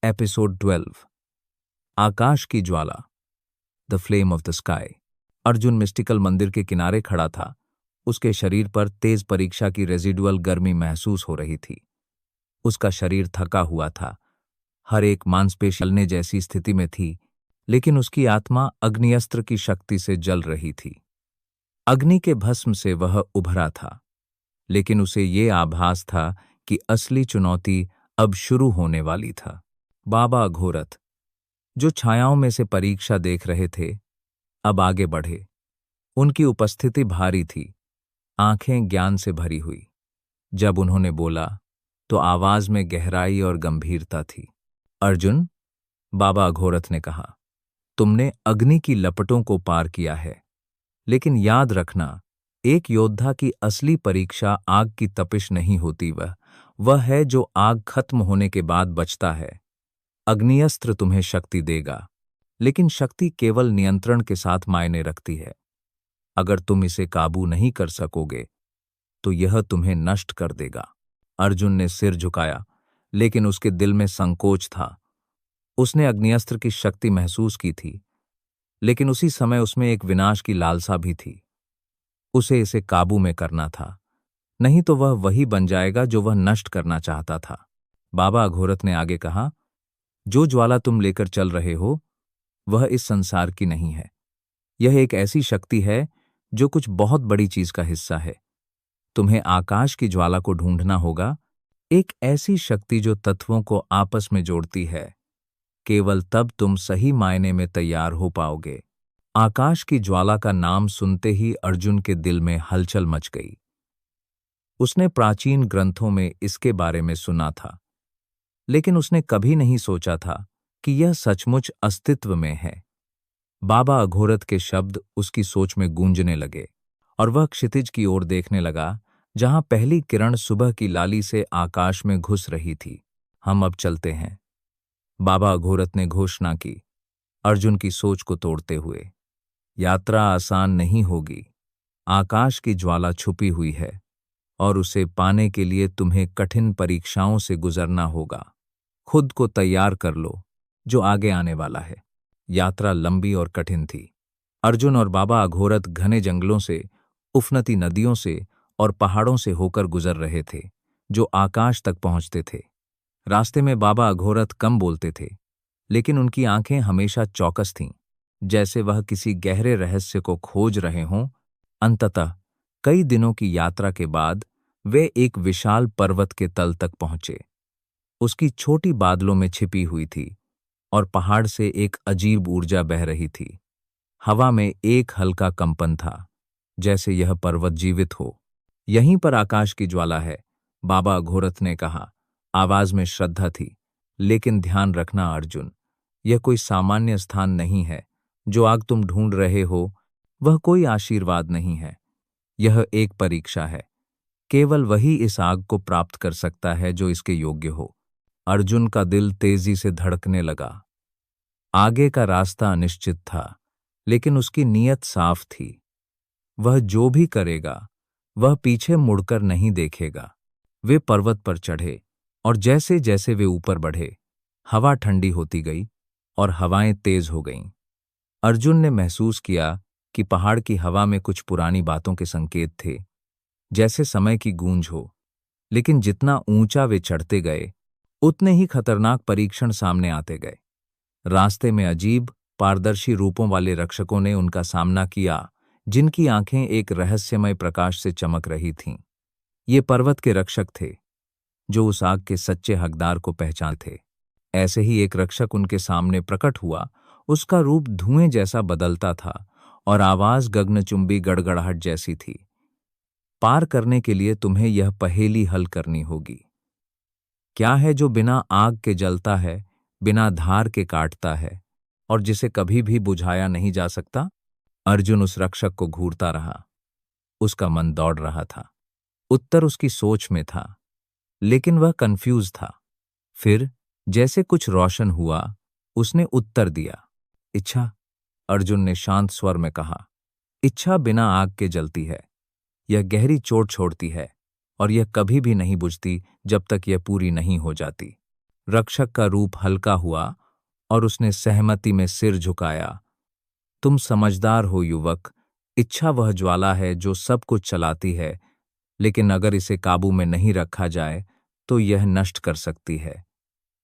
Episode 12 आकाश की ज्वाला the flame of the sky. Arjun mystical मंदिर के किनारे खड़ा था। उसके शरीर पर तेज परीक्षा की रेजिडुअल गर्मी महसूस हो रही थी। उसका शरीर थका हुआ था, हर एक मांसपेशी जलने जैसी स्थिति में थी, लेकिन उसकी आत्मा अग्नियस्त्र की शक्ति से जल रही थी। अग्नि के भस्म से वह उभरा था, लेकिन उसे ये आभास था कि असली चुनौती अब शुरू होने वाली था। बाबा अघोरथ, जो छायाओं में से परीक्षा देख रहे थे, अब आगे बढ़े। उनकी उपस्थिति भारी थी, आंखें ज्ञान से भरी हुई। जब उन्होंने बोला तो आवाज में गहराई और गंभीरता थी। अर्जुन, बाबा अघोरथ ने कहा, तुमने अग्नि की लपटों को पार किया है, लेकिन याद रखना, एक योद्धा की असली परीक्षा आग की तपिश नहीं होती, वह है जो आग खत्म होने के बाद बचता है। अग्नियस्त्र तुम्हें शक्ति देगा, लेकिन शक्ति केवल नियंत्रण के साथ मायने रखती है। अगर तुम इसे काबू नहीं कर सकोगे तो यह तुम्हें नष्ट कर देगा। अर्जुन ने सिर झुकाया, लेकिन उसके दिल में संकोच था। उसने अग्नियस्त्र की शक्ति महसूस की थी, लेकिन उसी समय उसमें एक विनाश की लालसा भी थी। उसे इसे काबू में करना था, नहीं तो वह वही बन जाएगा जो वह नष्ट करना चाहता था। बाबा अघोरथ ने आगे कहा, जो ज्वाला तुम लेकर चल रहे हो वह इस संसार की नहीं है। यह एक ऐसी शक्ति है जो कुछ बहुत बड़ी चीज का हिस्सा है। तुम्हें आकाश की ज्वाला को ढूंढना होगा, एक ऐसी शक्ति जो तत्वों को आपस में जोड़ती है। केवल तब तुम सही मायने में तैयार हो पाओगे। आकाश की ज्वाला का नाम सुनते ही अर्जुन के दिल में हलचल मच गई। उसने प्राचीन ग्रंथों में इसके बारे में सुना था, लेकिन उसने कभी नहीं सोचा था कि यह सचमुच अस्तित्व में है। बाबा अघोरथ के शब्द उसकी सोच में गूंजने लगे और वह क्षितिज की ओर देखने लगा, जहां पहली किरण सुबह की लाली से आकाश में घुस रही थी। हम अब चलते हैं, बाबा अघोरथ ने घोषणा की, अर्जुन की सोच को तोड़ते हुए। यात्रा आसान नहीं होगी। आकाश की ज्वाला छुपी हुई है और उसे पाने के लिए तुम्हें कठिन परीक्षाओं से गुजरना होगा। खुद को तैयार कर लो, जो आगे आने वाला है। यात्रा लंबी और कठिन थी। अर्जुन और बाबा अघोरथ घने जंगलों से, उफनती नदियों से और पहाड़ों से होकर गुजर रहे थे, जो आकाश तक पहुंचते थे। रास्ते में बाबा अघोरथ कम बोलते थे, लेकिन उनकी आंखें हमेशा चौकस थीं, जैसे वह किसी गहरे रहस्य को खोज रहे हों। अंततः कई दिनों की यात्रा के बाद वे एक विशाल पर्वत के तल तक पहुंचे। उसकी छोटी बादलों में छिपी हुई थी और पहाड़ से एक अजीब ऊर्जा बह रही थी। हवा में एक हल्का कंपन था, जैसे यह पर्वत जीवित हो। यहीं पर आकाश की ज्वाला है, बाबा अघोरथ ने कहा। आवाज में श्रद्धा थी। लेकिन ध्यान रखना अर्जुन, यह कोई सामान्य स्थान नहीं है। जो आग तुम ढूंढ रहे हो वह कोई आशीर्वाद नहीं है, यह एक परीक्षा है। केवल वही इस आग को प्राप्त कर सकता है जो इसके योग्य हो। अर्जुन का दिल तेजी से धड़कने लगा। आगे का रास्ता अनिश्चित था, लेकिन उसकी नीयत साफ थी। वह जो भी करेगा वह पीछे मुड़कर नहीं देखेगा। वे पर्वत पर चढ़े और जैसे जैसे वे ऊपर बढ़े, हवा ठंडी होती गई और हवाएं तेज हो गईं। अर्जुन ने महसूस किया कि पहाड़ की हवा में कुछ पुरानी बातों के संकेत थे, जैसे समय की गूंज हो। लेकिन जितना ऊंचा वे चढ़ते गए, उतने ही खतरनाक परीक्षण सामने आते गए। रास्ते में अजीब, पारदर्शी रूपों वाले रक्षकों ने उनका सामना किया, जिनकी आंखें एक रहस्यमय प्रकाश से चमक रही थीं। ये पर्वत के रक्षक थे, जो उस आग के सच्चे हकदार को पहचानते थे। ऐसे ही एक रक्षक उनके सामने प्रकट हुआ। उसका रूप धुएं जैसा बदलता था और आवाज गगनचुंबी गड़गड़ाहट जैसी थी। पार करने के लिए तुम्हें यह पहेली हल करनी होगी। क्या है जो बिना आग के जलता है, बिना धार के काटता है और जिसे कभी भी बुझाया नहीं जा सकता? अर्जुन उस रक्षक को घूरता रहा। उसका मन दौड़ रहा था। उत्तर उसकी सोच में था, लेकिन वह कंफ्यूज था। फिर जैसे कुछ रोशन हुआ, उसने उत्तर दिया, इच्छा। अर्जुन ने शांत स्वर में कहा, इच्छा बिना आग के जलती है। यह गहरी चोट छोड़ती है और यह कभी भी नहीं बुझती जब तक यह पूरी नहीं हो जाती। रक्षक का रूप हल्का हुआ और उसने सहमति में सिर झुकाया। तुम समझदार हो युवक। इच्छा वह ज्वाला है जो सब कुछ चलाती है, लेकिन अगर इसे काबू में नहीं रखा जाए तो यह नष्ट कर सकती है।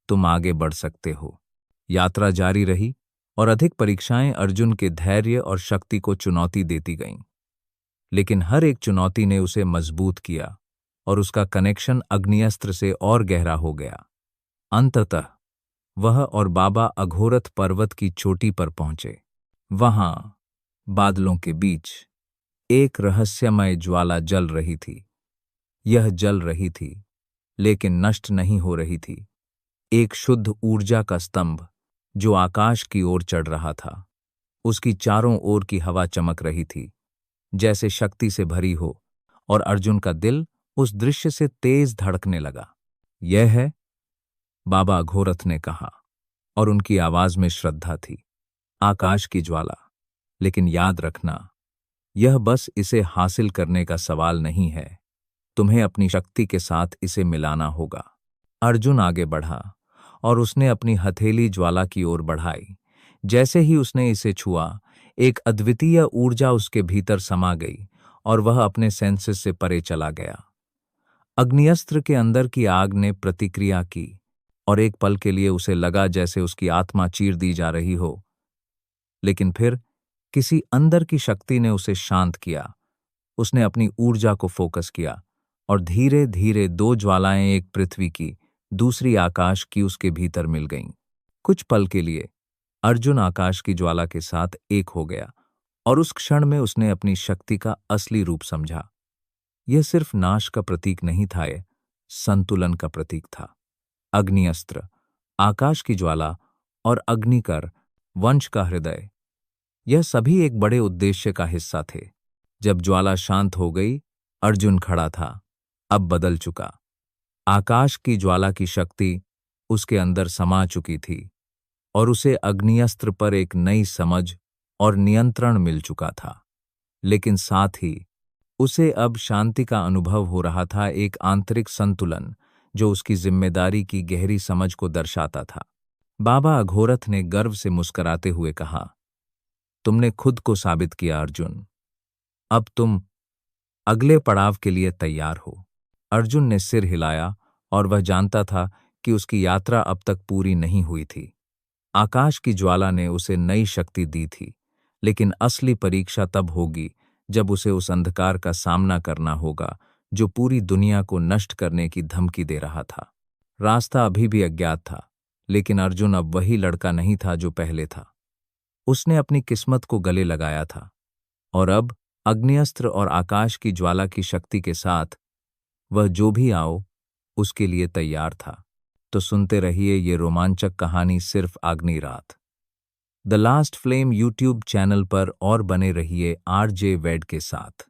तुम आगे बढ़ सकते हो। यात्रा जारी रही और अधिक परीक्षाएं अर्जुन के धैर्य और शक्ति को चुनौती देती गईं। लेकिन हर एक चुनौती ने उसे मजबूत किया और उसका कनेक्शन अग्नियस्त्र से और गहरा हो गया। अंततः वह और बाबा अघोरथ पर्वत की चोटी पर पहुंचे। वहां बादलों के बीच एक रहस्यमय ज्वाला जल रही थी। यह जल रही थी, लेकिन नष्ट नहीं हो रही थी। एक शुद्ध ऊर्जा का स्तंभ जो आकाश की ओर चढ़ रहा था। उसकी चारों ओर की हवा चमक रही थी, जैसे शक्ति से भरी हो, और अर्जुन का दिल उस दृश्य से तेज धड़कने लगा। यह है, बाबा अघोरथ ने कहा, और उनकी आवाज में श्रद्धा थी। आकाश की ज्वाला। लेकिन याद रखना, यह बस इसे हासिल करने का सवाल नहीं है। तुम्हें अपनी शक्ति के साथ इसे मिलाना होगा। अर्जुन आगे बढ़ा और उसने अपनी हथेली ज्वाला की ओर बढ़ाई। जैसे ही उसने इसे छुआ, एक अद्वितीय ऊर्जा उसके भीतर समा गई और वह अपने सेंसेस से परे चला गया। अग्नियस्त्र के अंदर की आग ने प्रतिक्रिया की और एक पल के लिए उसे लगा जैसे उसकी आत्मा चीर दी जा रही हो। लेकिन फिर किसी अंदर की शक्ति ने उसे शांत किया। उसने अपनी ऊर्जा को फोकस किया और धीरे धीरे दो ज्वालाएं, एक पृथ्वी की, दूसरी आकाश की, उसके भीतर मिल गईं। कुछ पल के लिए अर्जुन आकाश की ज्वाला के साथ एक हो गया और उस क्षण में उसने अपनी शक्ति का असली रूप समझा। यह सिर्फ नाश का प्रतीक नहीं था, यह संतुलन का प्रतीक था। अग्नियस्त्र, आकाश की ज्वाला और अग्निकर, वंश का हृदय, यह सभी एक बड़े उद्देश्य का हिस्सा थे। जब ज्वाला शांत हो गई, अर्जुन खड़ा था, अब बदल चुका। आकाश की ज्वाला की शक्ति उसके अंदर समा चुकी थी और उसे अग्नियस्त्र पर एक नई समझ और नियंत्रण मिल चुका था। लेकिन साथ ही उसे अब शांति का अनुभव हो रहा था, एक आंतरिक संतुलन जो उसकी जिम्मेदारी की गहरी समझ को दर्शाता था। बाबा अघोरथ ने गर्व से मुस्कुराते हुए कहा, तुमने खुद को साबित किया अर्जुन। अब तुम अगले पड़ाव के लिए तैयार हो। अर्जुन ने सिर हिलाया और वह जानता था कि उसकी यात्रा अब तक पूरी नहीं हुई थी। आकाश की ज्वाला ने उसे नई शक्ति दी थी, लेकिन असली परीक्षा तब होगी जब उसे उस अंधकार का सामना करना होगा जो पूरी दुनिया को नष्ट करने की धमकी दे रहा था। रास्ता अभी भी अज्ञात था, लेकिन अर्जुन अब वही लड़का नहीं था जो पहले था। उसने अपनी किस्मत को गले लगाया था और अब अग्नियस्त्र और आकाश की ज्वाला की शक्ति के साथ वह जो भी आओ उसके लिए तैयार था। तो सुनते रहिए ये रोमांचक कहानी सिर्फ अग्नि रात, the last flame YouTube channel पर, और बने रहिए आरजे वेड के साथ।